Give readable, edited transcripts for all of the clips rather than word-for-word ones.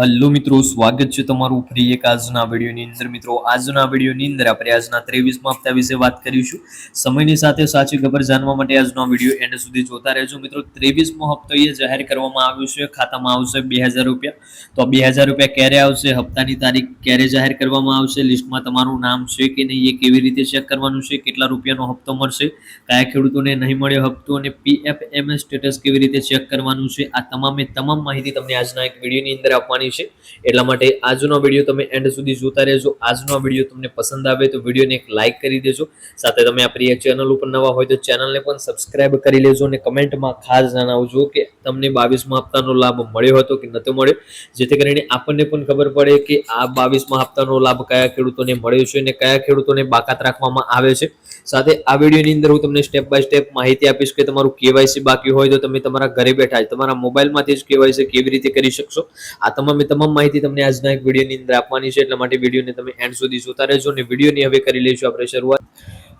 Hello मित्रों, स्वागत है तमारू फ्री एक आजना विडियोनी अंदर। मित्रों, आजना विडियोनी अंदर આપણે આજના 23મા હપ્તા વિશે વાત કરીશું। સમયની સાથે સાચી ખબર જાણવા માટે આજનો વિડિયો એન્ડ સુધી જોતા રહેજો। મિત્રો, 23મો હપ્તો એ જાહેર કરવામાં આવ્યો છે। ખાતામાં આવશે 2000 રૂપિયા। તો 2000 રૂપિયા ક્યારે આવશે, હપ્તાની તારીખ ક્યારે જાહેર કરવામાં આવશે, લિસ્ટમાં તમારું નામ છે કે નહીં એ કેવી રીતે ચેક કરવાનું છે, કેટલા રૂપિયાનો હપ્તો મળશે, કયા ખેડૂતોને નહીં મળ્યો હપ્તો અને પીએફએમએસ સ્ટેટસ કેવી રીતે ચેક કરવાનું છે, આ તમામે તમામ માહિતી તમને આજના એક વિડિયોની અંદર આપવાની છે। એટલા માટે આજનો વિડિયો તમે એન્ડ સુધી જોતા રહેજો। આજનો વિડિયો તમને પસંદ આવે તો વિડિયોને એક લાઈક કરી દેજો। સાથે તમે આપણી આ ચેનલ ઉપર નવા હોય તો ચેનલને પણ સબસ્ક્રાઇબ કરી લેજો અને કમેન્ટમાં ખાસ જણાવજો કે તમને 22મા હપ્તાનો લાભ મળ્યો હતો કે નતો મળ્યો, જેથી કરીને આપણને પણ ખબર પડે કે આ 22મા હપ્તાનો લાભ કયા ખેડૂતોને મળ્યો છે અને કયા ખેડૂતોને બાકાત રાખવામાં આવે છે। સાથે આ વિડિયોની અંદર હું તમને સ્ટેપ બાય સ્ટેપ માહિતી આપીશ કે તમારું કેવાયસી બાકી હોય તો તમે તમારા ઘરે બેઠા જ તમારા મોબાઈલમાંથી જ કેવાયસી કેવી રીતે કરી શકશો, આ તમામ માહિતી તમને આજના એક વિડિયોની અંદર આપવાની છે। એટલા માટે વિડિયોને તમે એન્ડ સુધી જોતા રહેજો અને વિડિયોની હવે કરી લઈશું આપણે શરૂઆત।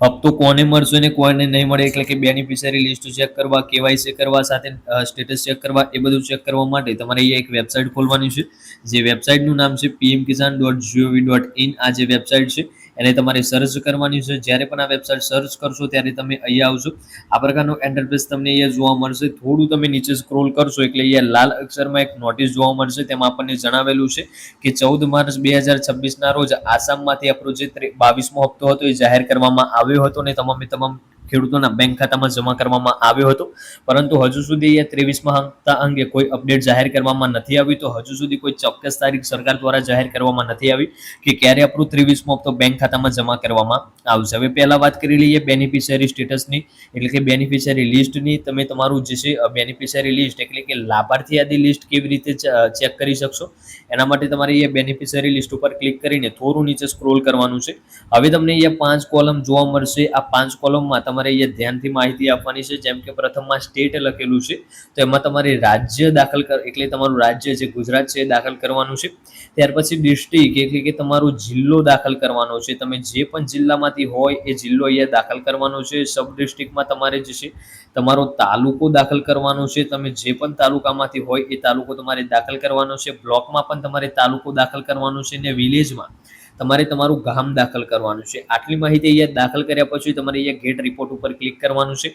હપ્તો કોને મળશે અને કોને નહીં મળે, એટલે કે બેનિફિશિયરી લિસ્ટ ચેક કરવા, કેવાયસી કરવા, સાથે સ્ટેટસ ચેક કરવા, એ બધું ચેક કરવા માટે તમારે અહીંયા એક વેબસાઇટ ખોલવાની છે। જે વેબસાઇટનું નામ છે pmkisan.gov.in। આ જે વેબસાઇટ છે એને તમારે સર્ચ કરવાની છે। જ્યારે પણ આ વેબસાઇટ સર્ચ કરશો ત્યારે તમે અહીંયા આવશો। આ પ્રકારનો ઇન્ટરફેસ તમને અહીંયા જોવા મળશે। થોડું તમે નીચે સ્ક્રોલ કરશો એટલે અહીંયા લાલ અક્ષરમાં એક નોટિસ જોવા મળશે। તેમાં આપણને જણાવેલું છે કે 14 માર્ચ 2026ના રોજ આસામમાંથી આપણો જે 22મો હપ્તો હતો એ જાહેર કરવામાં આવ્યો હતો અને તમામ ખેડૂતોના બેંક ખાતામાં જમા કરવામાં આવ્યો હતો, પરંતુ હજુ સુધી એ 23મા હપ્તા અંગે કોઈ અપડેટ જાહેર કરવામાં નથી આવી। તો હજુ સુધી કોઈ ચોક્કસ તારીખ સરકાર દ્વારા જાહેર કરવામાં નથી આવી કે ક્યારે આપણો 23મો હપ્તો બેંક ખાતામાં જમા કરવામાં આવશે। હવે પહેલા વાત કરી લઈએ બેનિફિશિયરી સ્ટેટસની, એટલે કે બેનિફિશિયરી લિસ્ટની। તમે તમારું જે છે બેનિફિશિયરી લિસ્ટ એટલે કે લાભાર્થી યાદી લિસ્ટ કેવી રીતે ચેક કરી શકશો, એના માટે તમારે એ બેનિફિશિયરી લિસ્ટ ઉપર ક્લિક કરીને થોડું નીચે સ્ક્રોલ કરવાનું છે। હવે તમને અહીંયા 5 કોલમ જોવા મળશે। આ 5 કોલમમાં તમારે અહીંયા ધ્યાનથી માહિતી આપવાની છે। જેમ કે પ્રથમમાં સ્ટેટ લખેલું છે તો એમાં તમારે રાજ્ય દાખલ એટલે તમારું રાજ્ય જે ગુજરાત છે એ દાખલ કરવાનું છે। ત્યાર પછી ડિસ્ટ્રિક્ટ એટલે કે તમારો જિલ્લો દાખલ કરવાનો છે। તમે જે પણ જિલ્લામાંથી હોય એ જિલ્લો અહીંયા દાખલ કરવાનો છે। સબ ડિસ્ટ્રિક્ટમાં તમારે જે છે તમારો તાલુકો દાખલ કરવાનો છે। તમે જે પણ તાલુકામાંથી હોય એ તાલુકો તમારે દાખલ કરવાનો છે। બ્લોકમાં પણ તમારે તાલુકો દાખલ કરવાનો છે અને વિલેજમાં તમારે તમારું ગામ દાખલ કરવાનું છે। આટલી માહિતી અહીંયા દાખલ કર્યા પછી તમારે અહીંયા ગેટ રિપોર્ટ ઉપર ક્લિક કરવાનું છે।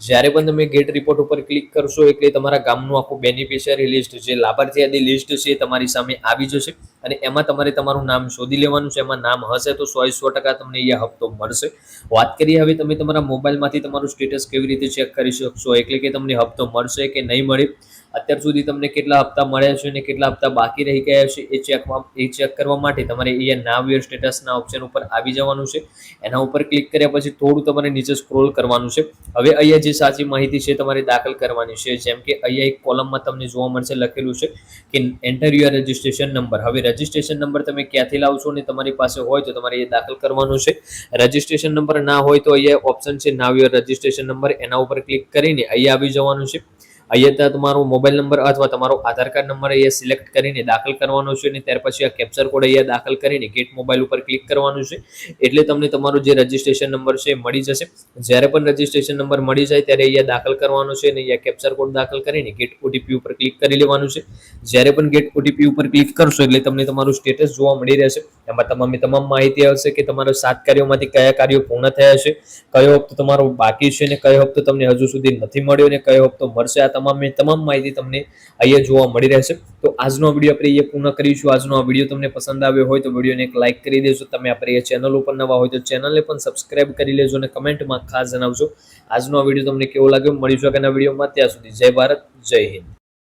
જ્યારે પણ તમે ગેટ રિપોર્ટ ઉપર ક્લિક કરશો એટલે તમારા ગામનું આખું બેનિફિશિયરી લિસ્ટ જે લાભાર્થી યાદી લિસ્ટ છે એ તમારી સામે આવી જશે અને એમાં તમારે તમારું નામ શોધી લેવાનું છે। એમાં નામ હશે તો 100% તમને અહીંયા હપ્તો મળશે। વાત કરીએ હવે તમે તમારા મોબાઈલમાંથી તમારું સ્ટેટસ કેવી રીતે ચેક કરી શકશો, એટલે કે તમને હપ્તો મળશે કે નહીં મળે, અત્યાર સુધી તમને કેટલા હપ્તા મળ્યા છે અને કેટલા હપ્તા બાકી રહી ગયા છે એ ચેક કરવા માટે તમારે અહીંયા નાવ યોર સ્ટેટસના ઓપ્શન ઉપર આવી જવાનું છે। એના ઉપર ક્લિક કર્યા પછી થોડું તમારે નીચે સ્ક્રોલ કરવાનું છે। હવે અહીંયા જે સાચી માહિતી છે તમારે દાખલ કરવાની છે। જેમ કે અહીંયા એક કોલમમાં તમને જોવા મળશે લખેલું છે કે એન્ટર યોર રજિસ્ટ્રેશન નંબર। હવે રજિસ્ટ્રેશન નંબર તમે ક્યાંથી લાવશો અને તમારી પાસે હોય તો તમારે એ દાખલ કરવાનું છે। રજિસ્ટ્રેશન નંબર ના હોય તો અહીંયા ઓપ્શન છે નાવ યોર રજિસ્ટ્રેશન નંબર, એના ઉપર ક્લિક કરીને અહીંયા આવી જવાનું છે। અહીંયા તમારો મોબાઈલ નંબર અથવા તમારો આધાર કાર્ડ નંબર અહીંયા સિલેક્ટ કરીને દાખલ કરવાનો છે અને ત્યાર પછી આ કેપ્ચર કોડ અહીંયા દાખલ કરીને ગેટ મોબાઈલ ઉપર ક્લિક કરવાનું છે એટલે તમને તમારો જે રજિસ્ટ્રેશન નંબર છે એ મળી જશે। જ્યારે પણ રજિસ્ટ્રેશન નંબર મળી જાય ત્યારે અહીંયા દાખલ કરવાનો છે અને અહીંયા કેપ્ચર કોડ દાખલ કરીને ગેટ ઓટીપી ઉપર ક્લિક કરી લેવાનું છે। જ્યારે પણ ગેટ ઓટીપી ઉપર ક્લિક કરશો એટલે તમને તમારું સ્ટેટસ જોવા મળી રહેશે। એમાં તમામ માહિતી આવશે કે તમારા 7 કાર્યોમાંથી કયા કાર્યો પૂર્ણ થયા છે, કયો હપ્તો તમારો બાકી છે અને કયો હપ્તો તમને હજુ સુધી નથી મળ્યો અને કયો હપ્તો મળશે, આ તમામ માહિતી તમને અહીંયા જોવા મળી રહેશે। તો આજનો વિડીયો આપણે અહીંયા પૂર્ણ કરીશું। આજનો આ વિડીયો તમને પસંદ આવ્યો હોય તો વિડીયોને એક લાઈક કરી દેજો। તમે આપણી આ ચેનલ ઉપર નવા હોય તો ચેનલને પણ સબસ્ક્રાઇબ કરી લેજો અને કમેન્ટમાં ખાસ જણાવજો આજનો આ વિડીયો તમને કેવો લાગ્યો। મળીશું આગળના વિડીયોમાં, ત્યાં સુધી જય ભારત, જય હિન્દ।